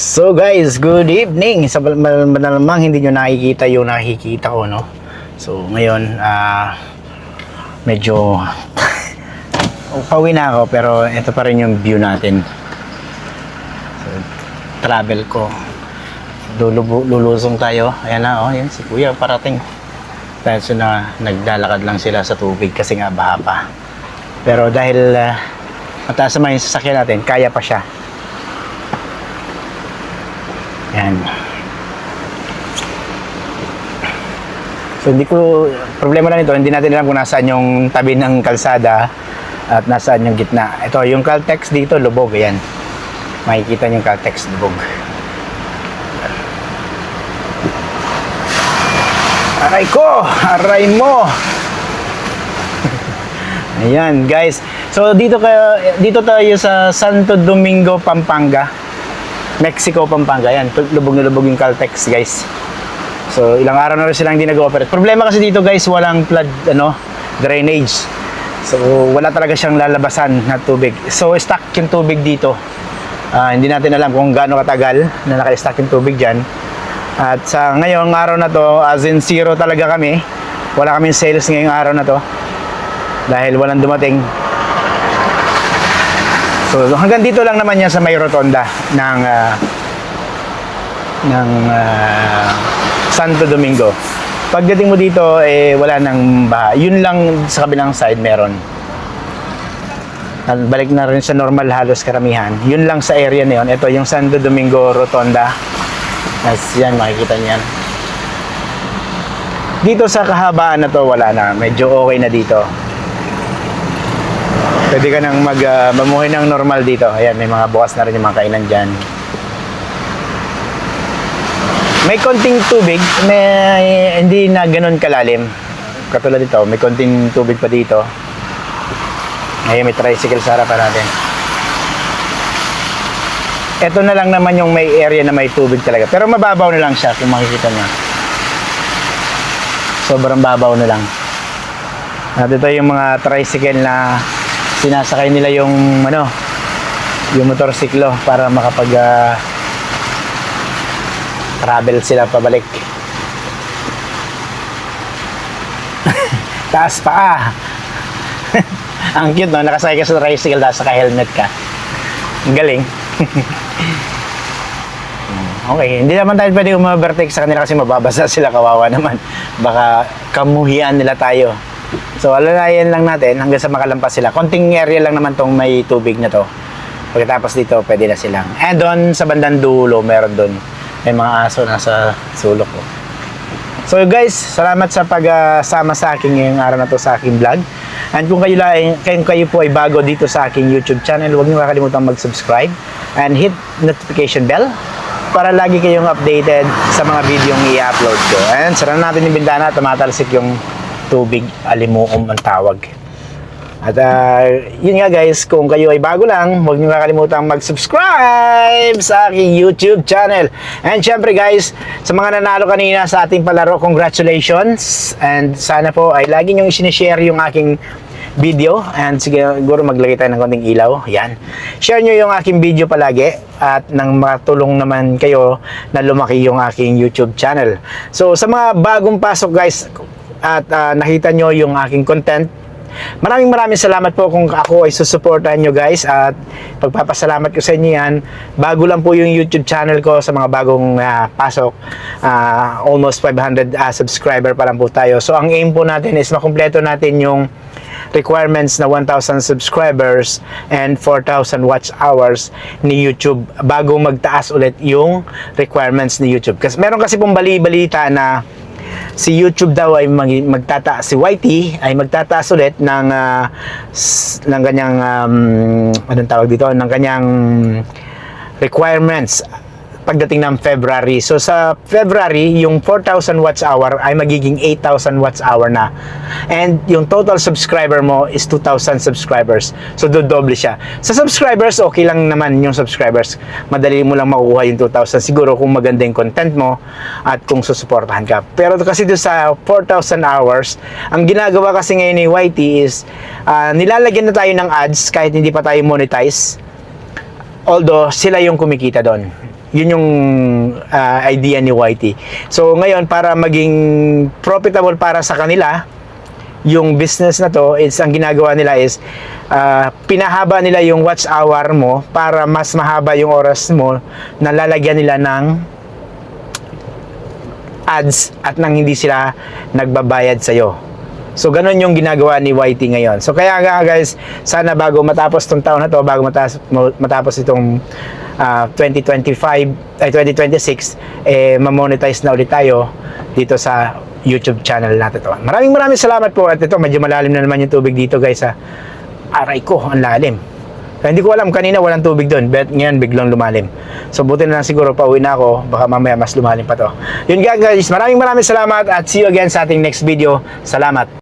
So guys, good evening. Sa malamang hindi nyo nakikita yung nakikita ko, no? So ngayon, medyo pauwi na ako, pero ito pa rin yung view natin. So, travel ko. Lulusong tayo. Ayan na, oh, yan si Kuya parating. Dahil so na naglalakad lang sila sa tubig kasi nga baha pa. Pero dahil mataas naman yung sasakyan natin, kaya pa siya. Yan. So hindi ko, problema lang ito, hindi natin alam kung nasaan yung tabi ng kalsada at nasaan yung gitna. Ito, yung Caltex dito, lubog, ayan. Makikita niyo yung Caltex, lubog. Aray ko! Aray mo! Ayan, guys. So dito tayo sa Santo Domingo, Pampanga. Mexico, Pampanga. Yan, lubog na lubog yung Caltex, guys. So, ilang araw na rin silang hindi nag-ooperate. Problema kasi dito, guys, walang flood, drainage. So, wala talaga siyang lalabasan na tubig. So, stuck yung tubig dito. Hindi natin alam kung gaano katagal na naka-stuck yung tubig dyan. At sa ngayong araw na to, as in zero talaga kami. Wala kaming sales ngayong araw na to. Dahil walang dumating. So hanggang dito lang naman yan sa may rotonda ng Santo Domingo. Pagdating mo dito, wala nang baha. Yun lang sa kabilang side meron. Balik na rin sa normal halos karamihan. Yun lang sa area na yun. Ito yung Santo Domingo Rotonda. As yan, makikita niyan. Dito sa kahabaan na to, wala na. Medyo okay na dito. Pwede ka nang mamuhay ng normal dito. Ayan, may mga bukas na rin yung mga kainan dyan. May konting tubig, hindi na ganun kalalim. Katulad dito, may konting tubig pa dito. Ayan, may tricycle sa harapan natin. Ito na lang naman yung may area na may tubig talaga. Pero mababaw na lang siya kung makikita nyo. Sobrang babaw na lang. At ito yung mga tricycle na sinasakay nila yung yung motorsiklo para makapag travel sila pabalik. Taas pa ang cute, no? Nakasakay ka sa tricycle tapos naka-helmet ka. Ang galing. Okay, hindi naman tayo pwede umabertake sa kanila kasi mababasa sila, kawawa naman. Baka kamuhian nila tayo. So, alalayan lang natin hanggang sa makalampas sila. Konting area lang naman tong may tubig na to. Pagkatapos dito, pwede na silang. And doon sa bandang dulo, meron doon. May mga aso na sa sulok ko. So guys, salamat sa pagsama sa akin ngayong araw na to sa aking vlog. And kung kayo po ay bago dito sa aking YouTube channel, huwag niyo kakalimutan mag-subscribe and hit notification bell para lagi kayong updated sa mga videong i-upload ko. And sarang natin yung bintana, tumatalsik yung tubig, alimuom ang tawag. At yun nga guys, kung kayo ay bago lang, huwag niyo kakalimutan mag-subscribe sa aking YouTube channel. And syempre guys, sa mga nanalo kanina sa ating palaro, congratulations. And sana po ay lagi niyong isinishare yung aking video. And siguro maglagay tayo ng konting ilaw. Yan. Share nyo yung aking video palagi at nang matulong naman kayo na lumaki yung aking YouTube channel. So sa mga bagong pasok guys, at nakita nyo yung aking content, maraming salamat po kung ako ay susuportahan nyo guys, at pagpapasalamat ko sa inyo yan. Bago lang po yung YouTube channel ko, sa mga bagong pasok, almost 500 subscriber pa lang po tayo. So ang aim po natin is makumpleto natin yung requirements na 1,000 subscribers and 4,000 watch hours ni YouTube bago magtaas ulit yung requirements ni YouTube. Kasi meron kasi pong bali-balita na si YouTube daw ay magtataas, si YT ay magtataas ulit ng kanyang anong tawag dito, ng kanyang requirements pagdating ng February. So sa February, yung 4,000 watts hour ay magiging 8,000 watts hour na. And yung total subscriber mo is 2,000 subscribers. So dodoble siya. Sa subscribers, okay lang naman yung subscribers. Madali mo lang makukuha yung 2,000 siguro kung maganda yung content mo at kung susuportahan ka. Pero kasi doon sa 4,000 hours, ang ginagawa kasi ngayon ni YT is nilalagyan na tayo ng ads kahit hindi pa tayo monetize. Although sila yung kumikita doon. Yun yung idea ni YT. So ngayon, para maging profitable para sa kanila, yung business na to, ang ginagawa nila is pinahaba nila yung watch hour mo para mas mahaba yung oras mo na lalagyan nila ng ads at nang hindi sila nagbabayad sa'yo. So, ganun yung ginagawa ni YT ngayon. So, kaya nga guys, sana bago matapos tong taon na to, bago matapos itong 2025, ay 2026, ma-monetize na ulit tayo dito sa YouTube channel natin to. Maraming salamat po. At ito, medyo malalim na naman yung tubig dito guys. Aray ko, ang lalim. Kaya hindi ko alam, kanina walang tubig doon, but ngayon biglang lumalim. So buti na lang siguro pauwi na ako, baka mamaya mas lumalim pa to. Yun guys, maraming salamat at see you again sa ating next video. Salamat.